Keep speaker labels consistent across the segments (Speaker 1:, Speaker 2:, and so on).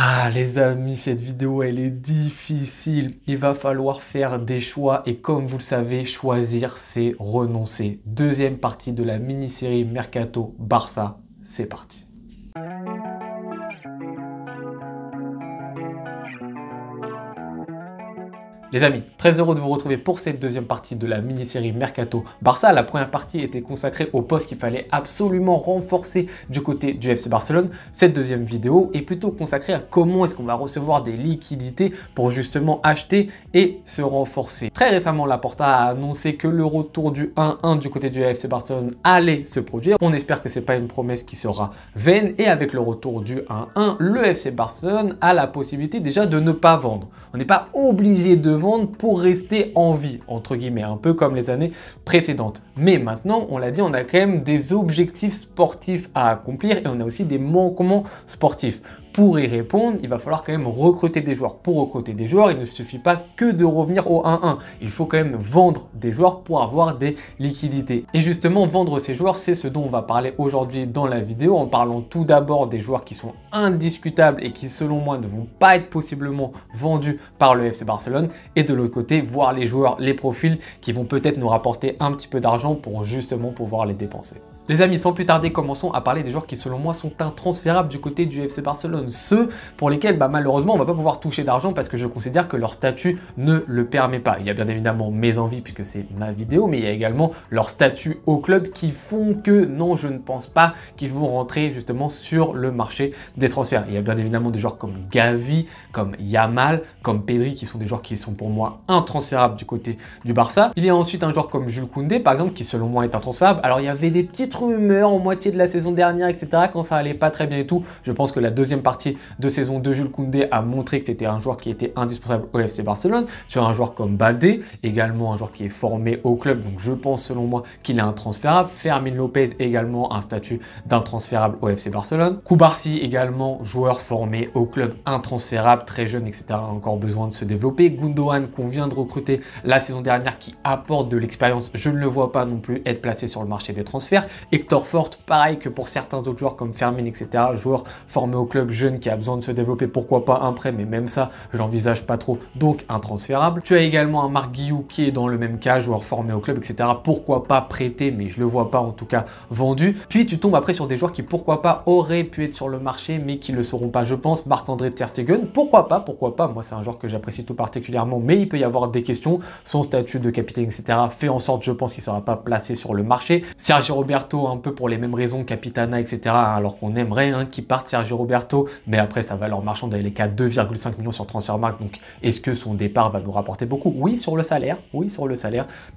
Speaker 1: Ah les amis, cette vidéo elle est difficile. Il va falloir faire des choix et comme vous le savez, choisir c'est renoncer. Deuxième partie de la mini-série Mercato Barça, c'est parti. Les amis, très heureux de vous retrouver pour cette deuxième partie de la mini-série Mercato Barça. La première partie était consacrée au poste qu'il fallait absolument renforcer du côté du FC Barcelone. Cette deuxième vidéo est plutôt consacrée à comment est-ce qu'on va recevoir des liquidités pour justement acheter et se renforcer. Très récemment, Laporta a annoncé que le retour du 1-1 du côté du FC Barcelone allait se produire. On espère que ce n'est pas une promesse qui sera vaine et avec le retour du 1-1, le FC Barcelone a la possibilité déjà de ne pas vendre. On n'est pas obligé de vendre pour rester en vie, entre guillemets, un peu comme les années précédentes. Mais maintenant, on l'a dit, on a quand même des objectifs sportifs à accomplir et on a aussi des manquements sportifs. Pour y répondre, il va falloir quand même recruter des joueurs. Pour recruter des joueurs, il ne suffit pas que de revenir au 1-1. Il faut quand même vendre des joueurs pour avoir des liquidités. Et justement, vendre ces joueurs, c'est ce dont on va parler aujourd'hui dans la vidéo, en parlant tout d'abord des joueurs qui sont indiscutables et qui, selon moi, ne vont pas être possiblement vendus par le FC Barcelone. Et de l'autre côté, voir les joueurs, les profils qui vont peut-être nous rapporter un petit peu d'argent pour justement pouvoir les dépenser. Les amis, sans plus tarder, commençons à parler des joueurs qui, selon moi, sont intransférables du côté du FC Barcelone. Ceux pour lesquels, malheureusement, on ne va pas pouvoir toucher d'argent parce que je considère que leur statut ne le permet pas. Il y a bien évidemment mes envies puisque c'est ma vidéo, mais il y a également leur statut au club qui font que, non, je ne pense pas qu'ils vont rentrer justement sur le marché des transferts. Il y a bien évidemment des joueurs comme Gavi, comme Yamal, comme Pedri, qui sont des joueurs qui sont pour moi intransférables du côté du Barça. Il y a ensuite un joueur comme Jules Koundé, par exemple, qui selon moi est intransférable. Alors, il y avait des petites rumeurs en moitié de la saison dernière, etc. quand ça allait pas très bien et tout. Je pense que la deuxième partie de saison de Jules Koundé a montré que c'était un joueur qui était indispensable au FC Barcelone. Tu as un joueur comme Baldé, également un joueur qui est formé au club, donc je pense selon moi qu'il est intransférable. Fermin Lopez, également un statut d'intransférable au FC Barcelone. Koubarsi, également joueur formé au club, intransférable, très jeune, etc. encore besoin de se développer. Gundogan, qu'on vient de recruter la saison dernière, qui apporte de l'expérience, je ne le vois pas non plus être placé sur le marché des transferts. Hector Fort, pareil que pour certains autres joueurs comme Fermin, etc. Joueur formé au club, jeune, qui a besoin de se développer, pourquoi pas un prêt, mais même ça, je l'envisage pas trop, donc intransférable. Tu as également un Marc Guiou qui est dans le même cas, joueur formé au club, etc. Pourquoi pas prêté, mais je le vois pas en tout cas vendu. Puis tu tombes après sur des joueurs qui, pourquoi pas, auraient pu être sur le marché, mais qui ne le seront pas, je pense. Marc-André ter Stegen, pourquoi pas. Moi, c'est un joueur que j'apprécie tout particulièrement, mais il peut y avoir des questions. Son statut de capitaine, etc. fait en sorte, je pense, qu'il ne sera pas placé sur le marché. Sergio Roberto, un peu pour les mêmes raisons, Capitana, etc. Alors qu'on aimerait qu'il parte Sergio Roberto, mais après sa valeur marchande elle est qu'à 2,5 millions sur Transfermarkt. Donc est-ce que son départ va nous rapporter beaucoup? Oui, sur le salaire,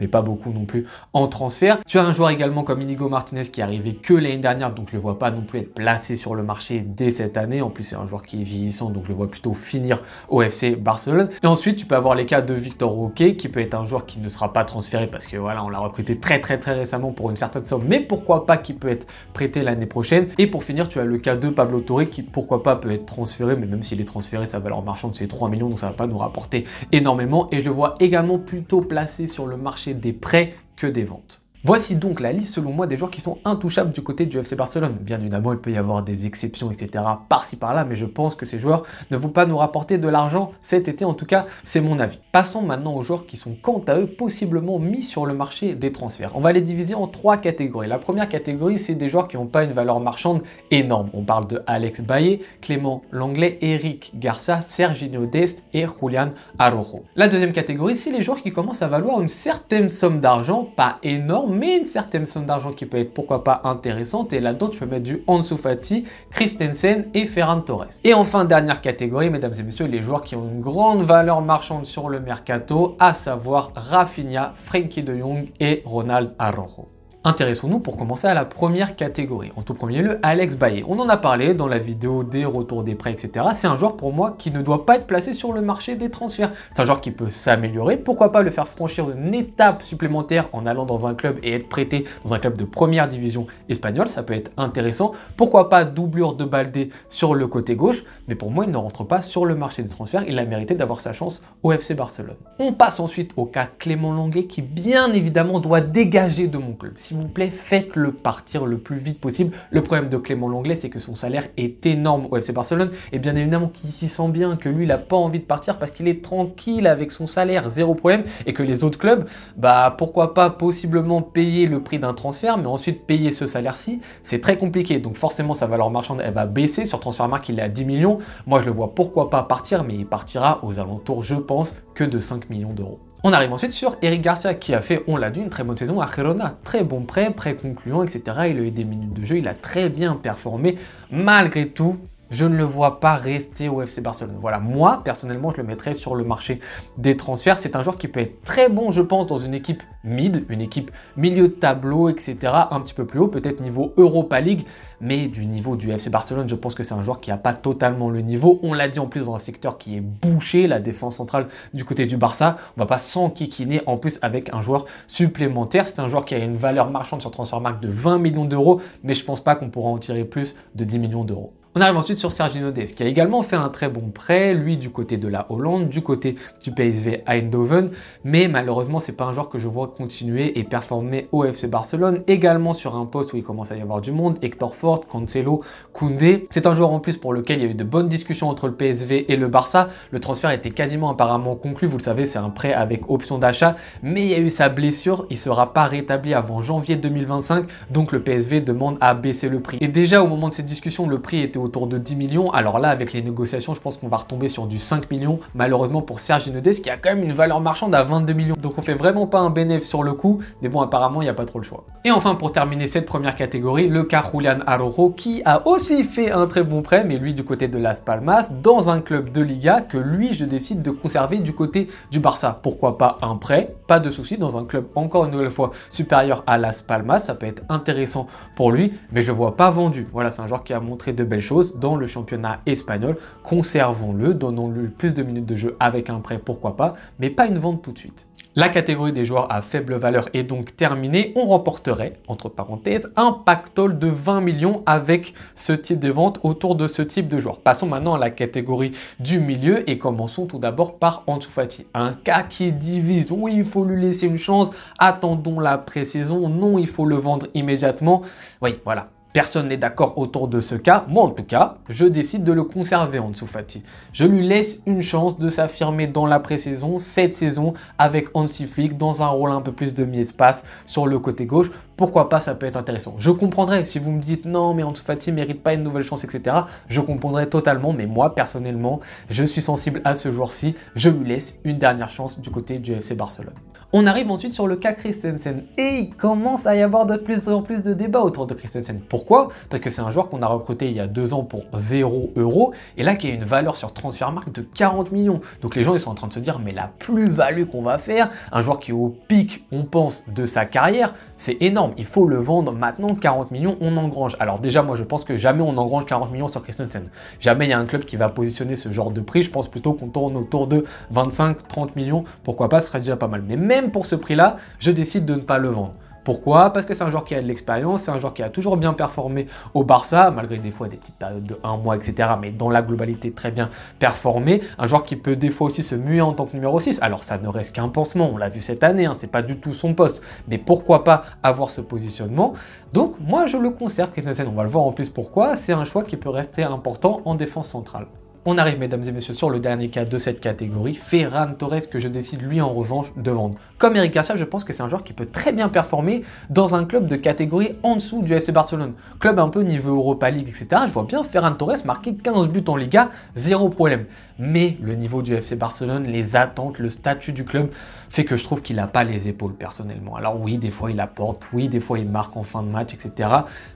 Speaker 1: mais pas beaucoup non plus en transfert. Tu as un joueur également comme Inigo Martinez qui est arrivé que l'année dernière, donc je le vois pas non plus être placé sur le marché dès cette année. En plus, c'est un joueur qui est vieillissant, donc je le vois plutôt finir au FC Barcelone. Et ensuite, tu peux avoir les cas de Victor Roque, qui peut être un joueur qui ne sera pas transféré parce que voilà, on l'a recruté très récemment pour une certaine somme, mais pourquoi pas qui peut être prêté l'année prochaine. Et pour finir, tu as le cas de Pablo Torre qui, pourquoi pas, peut être transféré, mais même s'il est transféré, sa valeur marchande c'est 3 millions, donc ça va pas nous rapporter énormément. Et je le vois également plutôt placé sur le marché des prêts que des ventes. Voici donc la liste, selon moi, des joueurs qui sont intouchables du côté du FC Barcelone. Bien évidemment, il peut y avoir des exceptions, etc. par-ci par-là, mais je pense que ces joueurs ne vont pas nous rapporter de l'argent cet été, en tout cas, c'est mon avis. Passons maintenant aux joueurs qui sont, quant à eux, possiblement mis sur le marché des transferts. On va les diviser en 3 catégories. La première catégorie, c'est des joueurs qui n'ont pas une valeur marchande énorme. On parle de Alex Bailly, Clément Lenglet, Eric Garcia, Serginho Dest et Julián Araujo. La deuxième catégorie, c'est les joueurs qui commencent à valoir une certaine somme d'argent, pas énorme, mais une certaine somme d'argent qui peut être pourquoi pas intéressante, et là-dedans tu peux mettre du Ansu Fati, Christensen et Ferran Torres. Et enfin, dernière catégorie, mesdames et messieurs, les joueurs qui ont une grande valeur marchande sur le mercato, à savoir Rafinha, Frenkie de Jong et Ronald Araujo. Intéressons-nous pour commencer à la première catégorie. En tout premier lieu, Alex Bailly. On en a parlé dans la vidéo des retours des prêts, etc. C'est un joueur pour moi qui ne doit pas être placé sur le marché des transferts. C'est un joueur qui peut s'améliorer. Pourquoi pas le faire franchir une étape supplémentaire en allant dans un club et être prêté dans un club de première division espagnole. Ça peut être intéressant. Pourquoi pas doublure de Baldé sur le côté gauche. Mais pour moi, il ne rentre pas sur le marché des transferts. Il a mérité d'avoir sa chance au FC Barcelone. On passe ensuite au cas Clément Lenglet qui, bien évidemment, doit dégager de mon club. s'il vous plaît, faites-le partir le plus vite possible. Le problème de Clément Lenglet, c'est que son salaire est énorme au FC Barcelone et bien évidemment qu'il s'y sent bien, que lui, il n'a pas envie de partir parce qu'il est tranquille avec son salaire, zéro problème, et que les autres clubs, bah pourquoi pas possiblement payer le prix d'un transfert, mais ensuite payer ce salaire-ci, c'est très compliqué. Donc forcément, sa valeur marchande, elle va baisser. Sur Transfermarkt, il est à 10 millions. Moi, je le vois pourquoi pas partir, mais il partira aux alentours, je pense, que de 5 millions d'euros. On arrive ensuite sur Eric Garcia qui a fait, on l'a dit, une très bonne saison à Girona. Très bon prêt, très concluant, etc. Il a eu des minutes de jeu, il a très bien performé. Malgré tout, je ne le vois pas rester au FC Barcelone. Voilà, moi, personnellement, je le mettrais sur le marché des transferts. C'est un joueur qui peut être très bon, je pense, dans une équipe mid, une équipe milieu de tableau, etc. Un petit peu plus haut, peut-être niveau Europa League. Mais du niveau du FC Barcelone, je pense que c'est un joueur qui n'a pas totalement le niveau. On l'a dit en plus dans un secteur qui est bouché, la défense centrale du côté du Barça. On ne va pas s'enquiquiner en plus avec un joueur supplémentaire. C'est un joueur qui a une valeur marchande sur Transfermarkt de 20 millions d'euros, mais je ne pense pas qu'on pourra en tirer plus de 10 millions d'euros. On arrive ensuite sur Serginho Dest, qui a également fait un très bon prêt, lui du côté de la Hollande, du côté du PSV Eindhoven, mais malheureusement c'est pas un joueur que je vois continuer et performer au FC Barcelone, également sur un poste où il commence à y avoir du monde, Hector Fort, Cancelo, Koundé. C'est un joueur en plus pour lequel il y a eu de bonnes discussions entre le PSV et le Barça. Le transfert était quasiment apparemment conclu, vous le savez, c'est un prêt avec option d'achat, mais il y a eu sa blessure, il sera pas rétabli avant janvier 2025, donc le PSV demande à baisser le prix. Et déjà au moment de cette discussion, le prix était autour de 10 millions. Alors là, avec les négociations, je pense qu'on va retomber sur du 5 millions, malheureusement pour Serginho Dest, qui a quand même une valeur marchande à 22 millions. Donc on fait vraiment pas un bénéfice sur le coup, mais bon, apparemment, il n'y a pas trop le choix. Et enfin, pour terminer cette première catégorie, le cas Julián Araujo, qui a aussi fait un très bon prêt, mais lui du côté de Las Palmas, dans un club de Liga que lui, je décide de conserver du côté du Barça. Pourquoi pas un prêt? Pas de souci, dans un club encore une nouvelle fois supérieur à Las Palmas, ça peut être intéressant pour lui, mais je le vois pas vendu. Voilà, c'est un joueur qui a montré de belles choses dans le championnat espagnol. Conservons-le, donnons-lui plus de minutes de jeu avec un prêt, pourquoi pas, mais pas une vente tout de suite. La catégorie des joueurs à faible valeur est donc terminée. On remporterait, entre parenthèses, un pactole de 20 millions avec ce type de vente autour de ce type de joueur. Passons maintenant à la catégorie du milieu et commençons tout d'abord par Ansu Fati. Un cas qui divise. Oui, il faut lui laisser une chance. Attendons la pré-saison. Non, il faut le vendre immédiatement. Oui, voilà. Personne n'est d'accord autour de ce cas. Moi, en tout cas, je décide de le conserver, Ansu Fati. Je lui laisse une chance de s'affirmer dans la pré-saison, cette saison, avec Hansi Flick, dans un rôle un peu plus de mi-espace sur le côté gauche. Pourquoi pas, ça peut être intéressant. Je comprendrais si vous me dites non, mais Ansu Fati ne mérite pas une nouvelle chance, etc. Je comprendrais totalement, mais moi, personnellement, je suis sensible à ce joueur-ci. Je lui laisse une dernière chance du côté du FC Barcelone. On arrive ensuite sur le cas Christensen et il commence à y avoir de plus en plus de débats autour de Christensen. Pourquoi? Parce que c'est un joueur qu'on a recruté il y a 2 ans pour 0 € et là qui a une valeur sur Transfermarkt de 40 millions. Donc les gens ils sont en train de se dire mais la plus-value qu'on va faire, un joueur qui est au pic, on pense, de sa carrière, c'est énorme. Il faut le vendre maintenant, 40 millions, on engrange. Alors déjà moi je pense que jamais on engrange 40 millions sur Christensen. Jamais il y a un club qui va positionner ce genre de prix. Je pense plutôt qu'on tourne autour de 25-30 millions. Pourquoi pas, ce serait déjà pas mal. Mais même pour ce prix-là, je décide de ne pas le vendre. Pourquoi? Parce que c'est un joueur qui a de l'expérience, c'est un joueur qui a toujours bien performé au Barça, malgré des fois des petites périodes de 1 mois, etc. Mais dans la globalité, très bien performé. Un joueur qui peut des fois aussi se muer en tant que numéro 6. Alors ça ne reste qu'un pansement, on l'a vu cette année, hein, c'est pas du tout son poste. Mais pourquoi pas avoir ce positionnement? Donc moi je le conserve, Christensen, on va le voir en plus pourquoi. C'est un choix qui peut rester important en défense centrale. On arrive, mesdames et messieurs, sur le dernier cas de cette catégorie, Ferran Torres, que je décide lui en revanche de vendre. Comme Eric Garcia, je pense que c'est un joueur qui peut très bien performer dans un club de catégorie en dessous du FC Barcelone. Club un peu niveau Europa League, etc. Je vois bien Ferran Torres marquer 15 buts en Liga, zéro problème. Mais le niveau du FC Barcelone, les attentes, le statut du club fait que je trouve qu'il n'a pas les épaules personnellement. Alors oui, des fois il apporte, oui, des fois il marque en fin de match, etc.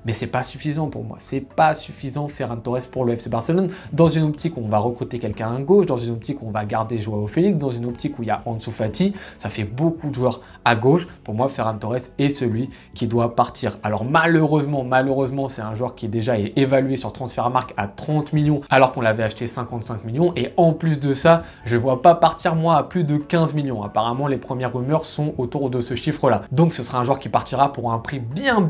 Speaker 1: Mais c'est pas suffisant pour moi. C'est pas suffisant Ferran Torres pour le FC Barcelone. Dans une optique où on va recruter quelqu'un à gauche, dans une optique où on va garder Joao Félix, dans une optique où il y a Ansu Fati, ça fait beaucoup de joueurs à gauche. Pour moi, Ferran Torres est celui qui doit partir. Alors malheureusement, c'est un joueur qui déjà est évalué sur Transfermarkt à 30 millions alors qu'on l'avait acheté 55 millions. Et en plus de ça, je ne vois pas partir moi à plus de 15 millions. Apparemment, les premières rumeurs sont autour de ce chiffre-là. Donc ce sera un joueur qui partira pour un prix bien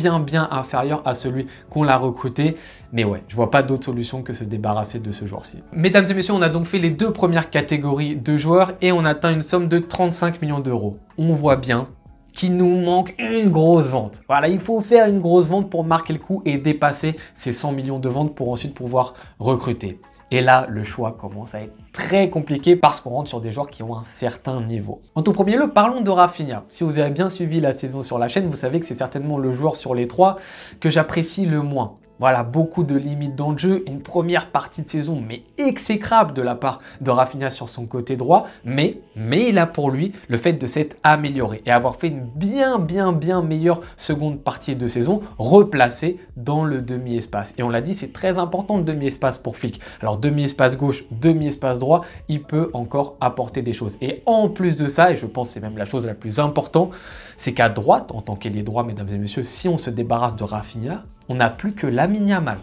Speaker 1: inférieur à celui qu'on l'a recruté. Mais ouais, je vois pas d'autre solution que se débarrasser de ce joueur-ci. Mesdames et messieurs, on a donc fait les 2 premières catégories de joueurs et on atteint une somme de 35 millions d'euros. On voit bien qu'il nous manque une grosse vente. Voilà, il faut faire une grosse vente pour marquer le coup et dépasser ces 100 millions de ventes pour ensuite pouvoir recruter. Et là, le choix commence à être très compliqué parce qu'on rentre sur des joueurs qui ont un certain niveau. En tout premier lieu, parlons de Rafinha. Si vous avez bien suivi la saison sur la chaîne, vous savez que c'est certainement le joueur sur les trois que j'apprécie le moins. Voilà, beaucoup de limites dans le jeu, une première partie de saison mais exécrable de la part de Rafinha sur son côté droit, mais il a pour lui le fait de s'être amélioré et avoir fait une bien meilleure seconde partie de saison, replacé dans le demi-espace. Et on l'a dit, c'est très important le demi-espace pour Flick. Alors demi-espace gauche, demi-espace droit, il peut encore apporter des choses. Et en plus de ça, et je pense que c'est même la chose la plus importante, c'est qu'à droite, en tant qu'ailier droit, mesdames et messieurs, si on se débarrasse de Rafinha, on n'a plus que Lamine Yamal.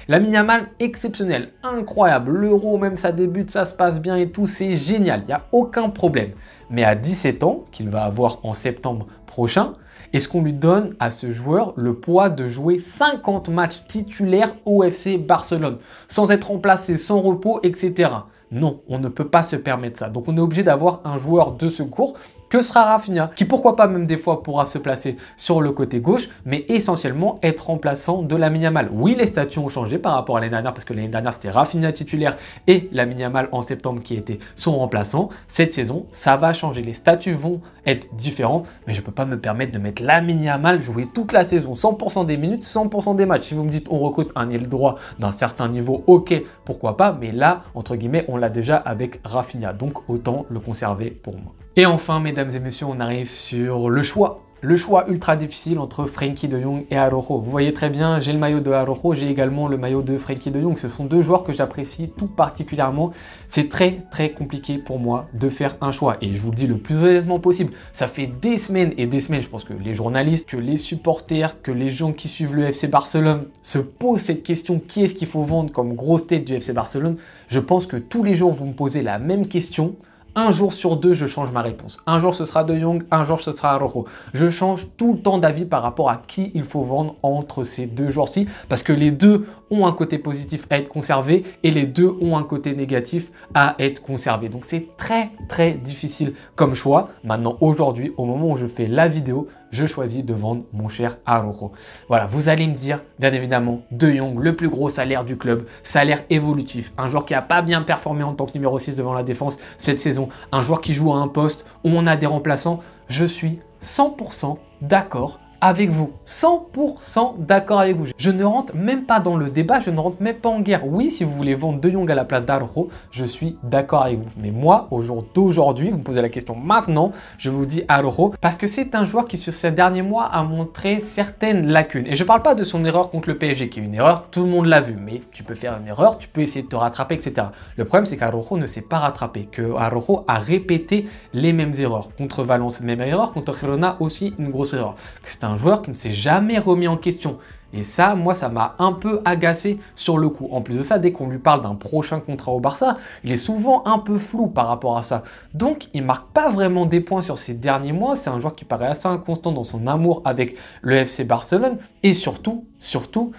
Speaker 1: Lamine Yamal, exceptionnel, incroyable. L'Euro, même ça débute, ça se passe bien et tout, c'est génial, il n'y a aucun problème. Mais à 17 ans, qu'il va avoir en septembre prochain, est-ce qu'on lui donne à ce joueur le poids de jouer 50 matchs titulaires au FC Barcelone, sans être remplacé, sans repos, etc. Non, on ne peut pas se permettre ça. Donc on est obligé d'avoir un joueur de secours que sera Rafinha, qui pourquoi pas même des fois pourra se placer sur le côté gauche, mais essentiellement être remplaçant de Lamine Yamal. Oui, les statuts ont changé par rapport à l'année dernière, parce que l'année dernière c'était Rafinha titulaire et Lamine Yamal en septembre qui était son remplaçant. Cette saison, ça va changer, les statuts vont être différents, mais je ne peux pas me permettre de mettre Lamine Yamal jouer toute la saison, 100% des minutes, 100% des matchs. Si vous me dites on recrute un aile droit d'un certain niveau, ok, pourquoi pas, mais là, entre guillemets, on l'a déjà avec Rafinha, donc autant le conserver pour moi. Et enfin, mesdames et messieurs, on arrive sur le choix. Le choix ultra difficile entre Frenkie de Jong et Araujo. Vous voyez très bien, j'ai le maillot de Araujo, j'ai également le maillot de Frenkie de Jong. Ce sont deux joueurs que j'apprécie tout particulièrement. C'est très compliqué pour moi de faire un choix. Et je vous le dis le plus honnêtement possible, ça fait des semaines et des semaines, je pense que les journalistes, que les supporters, que les gens qui suivent le FC Barcelone se posent cette question, qui est-ce qu'il faut vendre comme grosse tête du FC Barcelone? Je pense que tous les jours, vous me posez la même question. Un jour sur deux, je change ma réponse. Un jour, ce sera De Jong, un jour, ce sera Araujo. Je change tout le temps d'avis par rapport à qui il faut vendre entre ces deux joueurs-ci, parce que les deux ont un côté positif à être conservé et les deux ont un côté négatif à être conservé. Donc, c'est très difficile comme choix. Maintenant, aujourd'hui, au moment où je fais la vidéo, je choisis de vendre mon cher Araujo. Voilà, vous allez me dire, bien évidemment, De Jong, le plus gros salaire du club, salaire évolutif, un joueur qui n'a pas bien performé en tant que numéro 6 devant la défense cette saison, un joueur qui joue à un poste où on a des remplaçants. Je suis 100% d'accord avec vous. 100% d'accord avec vous. Je ne rentre même pas dans le débat, je ne rentre même pas en guerre. Oui, si vous voulez vendre De Jong à la place d'Araujo, je suis d'accord avec vous. Mais moi, au jour d'aujourd'hui, vous me posez la question maintenant, je vous dis Araujo, parce que c'est un joueur qui, sur ces derniers mois, a montré certaines lacunes. Et je ne parle pas de son erreur contre le PSG, qui est une erreur, tout le monde l'a vu. Mais tu peux faire une erreur, tu peux essayer de te rattraper, etc. Le problème, c'est qu'Araujo ne s'est pas rattrapé, que Araujo a répété les mêmes erreurs. Contre Valence, même erreur. Contre Girona, aussi une grosse erreur. C'est un joueur qui ne s'est jamais remis en question. Et ça, moi, ça m'a un peu agacé sur le coup. En plus de ça, dès qu'on lui parle d'un prochain contrat au Barça, il est souvent un peu flou par rapport à ça. Donc, il ne marque pas vraiment des points sur ces derniers mois. C'est un joueur qui paraît assez inconstant dans son amour avec le FC Barcelone. Et surtout,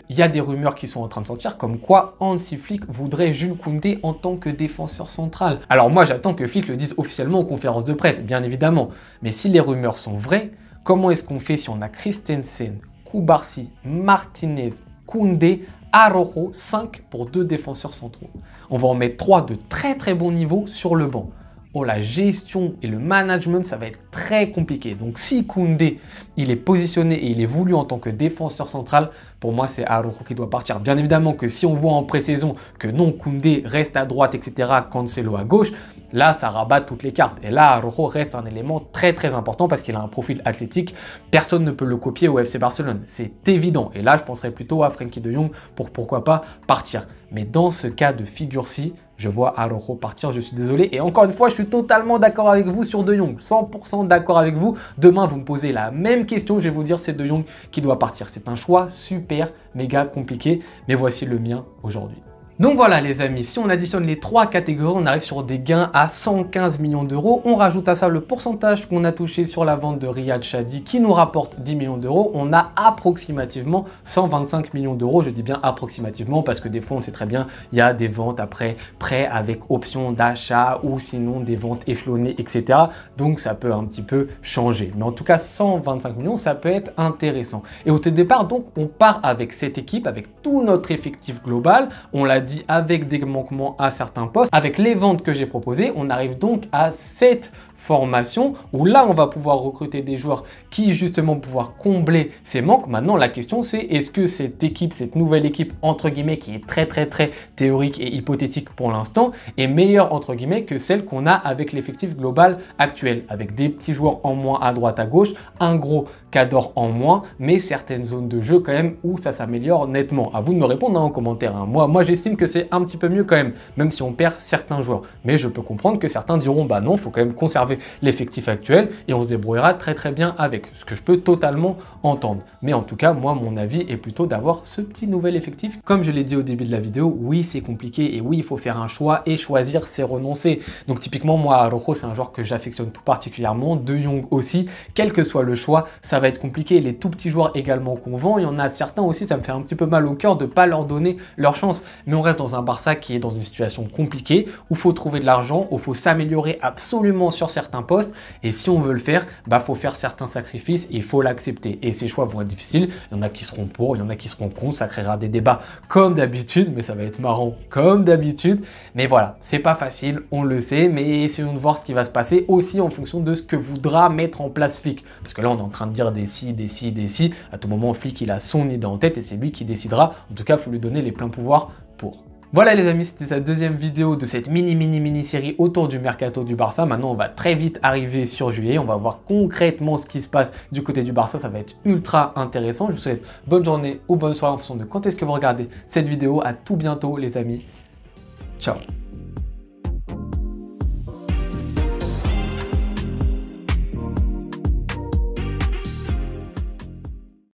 Speaker 1: il y a des rumeurs qui sont en train de sortir comme quoi Hansi Flick voudrait Jules Koundé en tant que défenseur central. Alors moi, j'attends que Flick le dise officiellement aux conférences de presse, bien évidemment. Mais si les rumeurs sont vraies, comment est-ce qu'on fait si on a Christensen, Cubarsí, Martinez, Koundé, Araujo, 5 pour 2 défenseurs centraux? On va en mettre 3 de très bon niveau sur le banc. Oh, la gestion et le management, ça va être très compliqué. Donc si Koundé, il est positionné et il est voulu en tant que défenseur central, pour moi, c'est Araujo qui doit partir. Bien évidemment que si on voit en pré-saison que non, Koundé reste à droite, etc., Cancelo à gauche, là, ça rabat toutes les cartes. Et là, Araujo reste un élément très important parce qu'il a un profil athlétique. Personne ne peut le copier au FC Barcelone. C'est évident. Et là, je penserais plutôt à Frenkie de Jong pour pourquoi pas partir. Mais dans ce cas de figure-ci, je vois Araujo partir, je suis désolé. Et encore une fois, je suis totalement d'accord avec vous sur De Jong. 100% d'accord avec vous. Demain, vous me posez la même question, je vais vous dire c'est De Jong qui doit partir. C'est un choix super, méga compliqué. Mais voici le mien aujourd'hui. Donc voilà les amis, si on additionne les trois catégories, on arrive sur des gains à 115 millions d'euros. On rajoute à ça le pourcentage qu'on a touché sur la vente de Riyad Shadi qui nous rapporte 10 millions d'euros. On a approximativement 125 millions d'euros. Je dis bien approximativement parce que des fois on sait très bien, il y a des ventes après prêt avec option d'achat ou sinon des ventes échelonnées, etc. Donc ça peut un petit peu changer. Mais en tout cas, 125 millions, ça peut être intéressant. Et au départ, donc, on part avec cette équipe, avec tout notre effectif global. On l'a dit, avec des manquements à certains postes. Avec les ventes que j'ai proposées, on arrive donc à cette formation où là on va pouvoir recruter des joueurs qui justement pouvoir combler ces manques. Maintenant la question c'est est-ce que cette équipe, cette nouvelle équipe entre guillemets qui est très théorique et hypothétique pour l'instant est meilleure entre guillemets que celle qu'on a avec l'effectif global actuel avec des petits joueurs en moins à droite à gauche, un gros cadre en moins, mais certaines zones de jeu quand même où ça s'améliore nettement. À vous de me répondre en commentaire. Moi j'estime que c'est un petit peu mieux quand même si on perd certains joueurs. Mais je peux comprendre que certains diront bah non, faut quand même conserver l'effectif actuel et on se débrouillera très bien avec, ce que je peux totalement entendre. Mais en tout cas, moi, mon avis est plutôt d'avoir ce petit nouvel effectif. Comme je l'ai dit au début de la vidéo, oui, c'est compliqué et oui, il faut faire un choix et choisir, c'est renoncer. Donc typiquement, moi, Araujo, c'est un joueur que j'affectionne tout particulièrement, De Jong aussi, quel que soit le choix, ça va être compliqué. Les tout petits joueurs également qu'on vend, il y en a certains aussi, ça me fait un petit peu mal au cœur de ne pas leur donner leur chance. Mais on reste dans un Barça qui est dans une situation compliquée, où il faut trouver de l'argent, où il faut s'améliorer absolument sur certains postes. Et si on veut le faire, bah faut faire certains sacrifices et il faut l'accepter. Et ces choix vont être difficiles. Il y en a qui seront pour, il y en a qui seront contre. Ça créera des débats comme d'habitude, mais ça va être marrant comme d'habitude. Mais voilà, c'est pas facile, on le sait, mais essayons de voir ce qui va se passer aussi en fonction de ce que voudra mettre en place Flick. Parce que là, on est en train de dire des si. À tout moment, Flick, il a son idée en tête et c'est lui qui décidera. En tout cas, il faut lui donner les pleins pouvoirs pour. Voilà les amis, c'était sa deuxième vidéo de cette mini série autour du mercato du Barça. Maintenant, on va très vite arriver sur juillet. On va voir concrètement ce qui se passe du côté du Barça. Ça va être ultra intéressant. Je vous souhaite bonne journée ou bonne soirée en fonction de quand est-ce que vous regardez cette vidéo. À tout bientôt les amis. Ciao.